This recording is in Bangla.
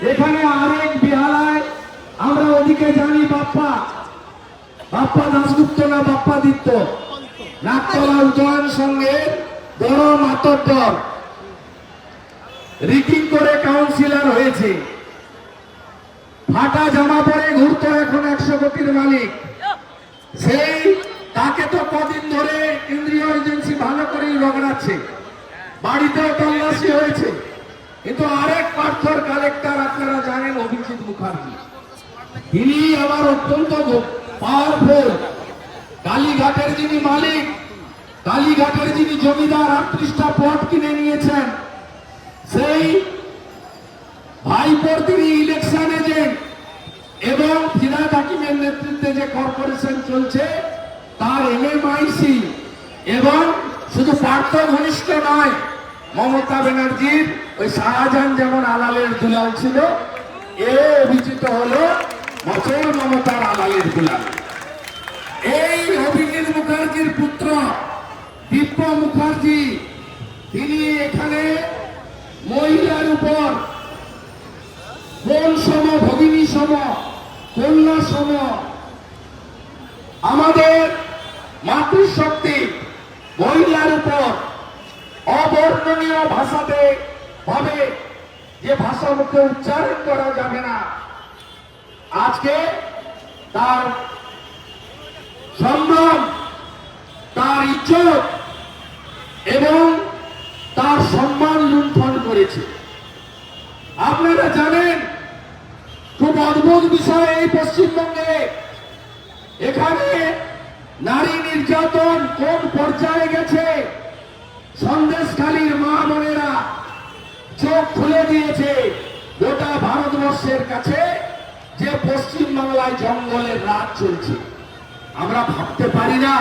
এখানে আরেক বিহালায় আমরা ওদিকে জানি বাপ্পা বাপ্পা দাশগুপ্ত না বাপ্পাদিত্য নাকতলা উন্নয়ন সঙ্গে বড় মাতব্বর রিকিং করে কাউন্সিলর হয়েছে, ফাটা জামা পরে ঘুরতো, এখন 100 কোটির মালিক। সেই তাকে তো কদিন ধরে কেন্দ্রীয় এজেন্সি ভালো করেই রগড়াচ্ছে, বাড়িতেও তল্লাশি হয়েছে। কিন্তু আরেক পার্থর কালেক্টর আপনারা জানেন অভিজিৎ মুখার্জি, তিনি আবার অত্যন্ত পাওয়ারফুল। কালীঘাটের যিনি মালিক, কালীঘাটের যিনি জমিদার 38টা প্লট কিনে নিয়েছেন, সেই ভাইপোর তিনি ইলেকশন এজেন্ট। এবং ফিরাদ হাকিমের নেতৃত্বে যে কর্পোরেশন চলছে তার এমএমআইসি, এবং শুধু পার্থ ঘনিষ্ঠ নয়, মমতা ব্যানার্জির ওই শাহজাহান যেমন আলালের দুলাল ছিল, এও অভিজিত হলো বছর মমতার আলালের দুলাল। এই অভিজিৎ মুখার্জির পুত্র দিব্য মুখার্জি, তিনি এখানে মহিলার উপর বোন সম, ভগিনী সম, কন্যা সম, আমাদের মাতৃশক্তি মহিলার উপর অবর্ণনীয় ভাষাতে ভাবে, যে ভাষা মুখে উচ্চারণ করা যাবে না, আজকে তার সম্মান, তার ইজ্জত এবং তার সম্মান লুণ্ঠন করেছে। আপনারা জানেন খুব অদ্ভুত বিষয় এই পশ্চিমবঙ্গে, এখানে নারী নির্যাতন কোন পর্যায়ে গেছে সন্দেশখালীর মা বোনেরা চোখ খুলে দিয়েছে গোটা ভারতবর্ষের কাছে, যে পশ্চিমবাংলায় জঙ্গলের রাজ চলছে। আমরা ভাবতে পারি না